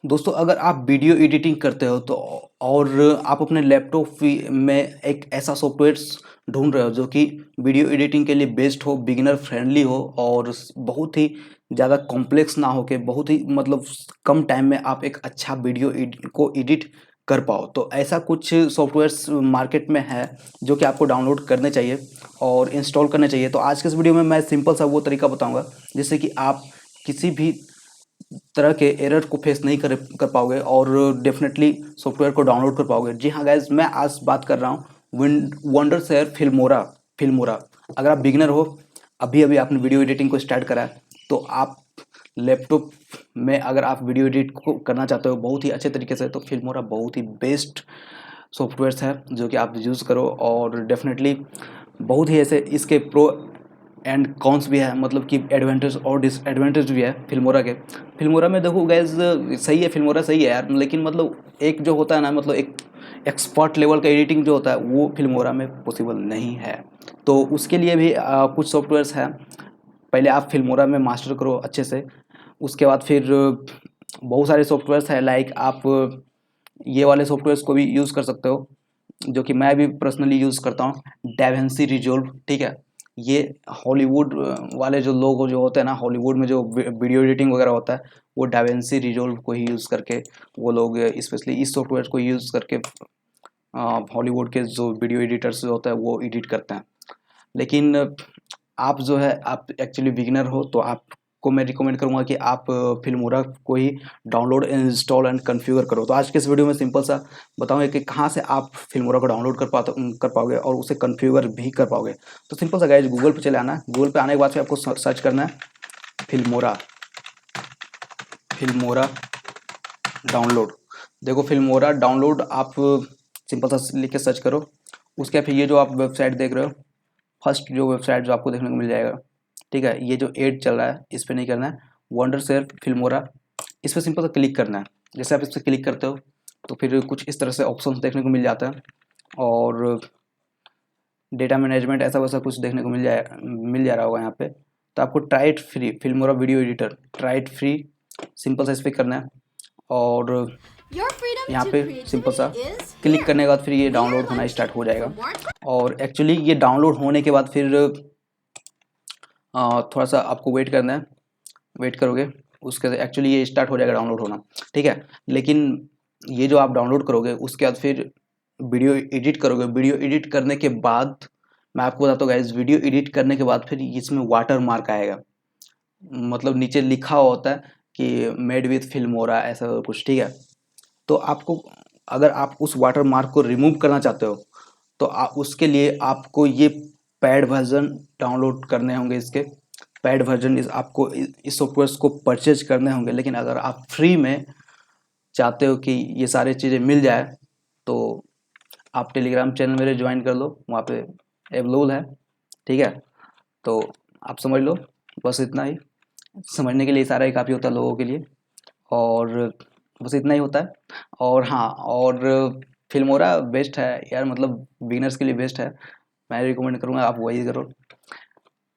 दोस्तों अगर आप वीडियो एडिटिंग करते हो तो और आप अपने लैपटॉप में एक ऐसा सॉफ्टवेयर ढूंढ रहे हो जो कि वीडियो एडिटिंग के लिए बेस्ट हो, बिगिनर फ्रेंडली हो और बहुत ही ज़्यादा कॉम्प्लेक्स ना हो के बहुत ही मतलब कम टाइम में आप एक अच्छा वीडियो को एडिट कर पाओ, तो ऐसा कुछ सॉफ्टवेयर्स मार्केट में है जो कि आपको डाउनलोड करने चाहिए और इंस्टॉल करने चाहिए। तो आज के इस वीडियो में मैं सिंपल सा वो तरीका बताऊंगा जिससे कि आप किसी भी तरह के एरर को फेस नहीं कर पाओगे और डेफिनेटली सॉफ्टवेयर को डाउनलोड कर पाओगे। जी हाँ गाइज, मैं आज बात कर रहा हूँ वंडरशेयर फिल्मोरा। फिल्मोरा अगर आप बिगिनर हो, अभी अभी आपने वीडियो एडिटिंग को स्टार्ट करा है, तो आप लैपटॉप में अगर आप वीडियो एडिट को करना चाहते हो बहुत ही अच्छे तरीके से, तो फिल्मोरा बहुत ही बेस्ट सॉफ्टवेयर्स है जो कि आप यूज़ करो और डेफिनेटली बहुत ही ऐसे इसके प्रो एंड कॉन्स भी है, मतलब कि एडवांटेज और डिसएडवांटेज भी है फिल्मोरा के। फिल्मोरा में देखो गैस, सही है, फिल्मोरा सही है यार, लेकिन मतलब एक जो होता है ना, मतलब एक एक्सपर्ट लेवल का एडिटिंग जो होता है वो फिल्मोरा में पॉसिबल नहीं है। तो उसके लिए भी कुछ सॉफ्टवेयर्स हैं। पहले आप फिल्मोरा में मास्टर करो अच्छे से, उसके बाद फिर बहुत सारे सॉफ्टवेयर्स हैं, लाइक आप ये वाले सॉफ्टवेयर्स को भी यूज़ कर सकते हो जो कि मैं भी पर्सनली यूज़ करता हूँ, डाविंसी रिजॉल्व। ठीक है, ये हॉलीवुड वाले जो लोग जो होते हैं ना, हॉलीवुड में जो वीडियो एडिटिंग वगैरह होता है वो डाविंसी रिजॉल्व को ही यूज़ करके वो लोग स्पेशली इस सॉफ्टवेयर को यूज़ करके हॉलीवुड के जो वीडियो एडिटर्स होते हैं वो एडिट करते हैं। लेकिन आप जो है आप एक्चुअली बिगिनर हो, तो आपको मैं रिकमेंड करूंगा कि आप फिल्मोरा को ही डाउनलोड इंस्टॉल एंड कॉन्फ़िगर करो। तो आज के इस वीडियो में सिंपल सा बताऊंगा कि कहाँ से आप फिल्मोरा को डाउनलोड कर पाओगे और उसे कॉन्फ़िगर भी कर पाओगे। तो सिंपल सा गाइज, गूगल पे चले आना है। गूगल पे आने के बाद फिर आपको सर्च करना है फिल्मोरा। फिल्मोरा डाउनलोड, देखो फिल्मोरा डाउनलोड आप सिंपल सा लिख के सर्च करो। उसके फिर ये जो आप वेबसाइट देख रहे हो, फर्स्ट जो वेबसाइट जो आपको देखने को मिल जाएगा, ठीक है, ये जो एड चल रहा है इस पर नहीं करना है, वंडरशेयर फिल्मोरा, इस पर सिंपल सा क्लिक करना है। जैसे आप इस पर क्लिक करते हो तो फिर कुछ इस तरह से ऑप्शन देखने को मिल जाता है और डेटा मैनेजमेंट ऐसा वैसा कुछ देखने को मिल जा रहा होगा यहाँ पे। तो आपको try it free Filmora video editor, try it free, simple सा इस पर करना है और यहाँ पे सिंपल सा क्लिक करने के बाद फिर ये डाउनलोड होना स्टार्ट हो जाएगा। और एक्चुअली ये डाउनलोड होने के बाद फिर थोड़ा सा आपको वेट करना है, वेट करोगे उसके एक्चुअली ये स्टार्ट हो जाएगा डाउनलोड होना, ठीक है। लेकिन ये जो आप डाउनलोड करोगे उसके बाद फिर वीडियो एडिट करोगे। वीडियो एडिट करने के बाद मैं आपको बताता हूँ गाइस, वीडियो एडिट करने के बाद फिर इसमें वाटर मार्क आएगा, मतलब नीचे लिखा हुआ होता है कि मेड विथ फिल्मोरा ऐसा कुछ, ठीक है। तो आपको अगर आप उस वाटर मार्क को रिमूव करना चाहते हो तो उसके लिए आपको ये पैड वर्जन डाउनलोड करने होंगे। इसके पैड वर्जन आपको इस सॉफ्टवेयर को परचेज करने होंगे। लेकिन अगर आप फ्री में चाहते हो कि ये सारी चीज़ें मिल जाए तो आप टेलीग्राम चैनल मेरे ज्वाइन कर लो, वहाँ पे अवेलेबल है, ठीक है। तो आप समझ लो, बस इतना ही समझने के लिए सारा ही काफ़ी होता है लोगों के लिए, और बस इतना ही होता है। और हाँ, और फिल्मोरा बेस्ट है यार, मतलब बिगिनर्स के लिए बेस्ट है, मैं रिकमेंड करूँगा आप वही करो,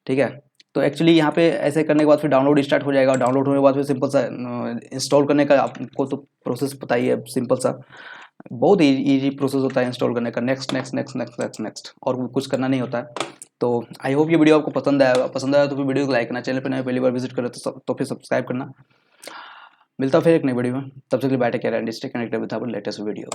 ठीक है। तो एक्चुअली यहाँ पे ऐसे करने के बाद फिर डाउनलोड स्टार्ट हो जाएगा। डाउनलोड होने के बाद फिर सिंपल सा इंस्टॉल करने का आपको तो प्रोसेस पता ही है, सिंपल सा बहुत इजी प्रोसेस होता है इंस्टॉल करने का, next next next next next next, और कुछ करना नहीं होता है। तो आई होप ये वीडियो आपको पसंद आया तो फिर वीडियो को लाइक करना, चैनल पर नए पहली बार विजिट करें तो फिर सब्सक्राइब करना। मिलता हूँ फिर एक नई वीडियो में, तब तक के लिए bye, take care and stay connected with our latest video.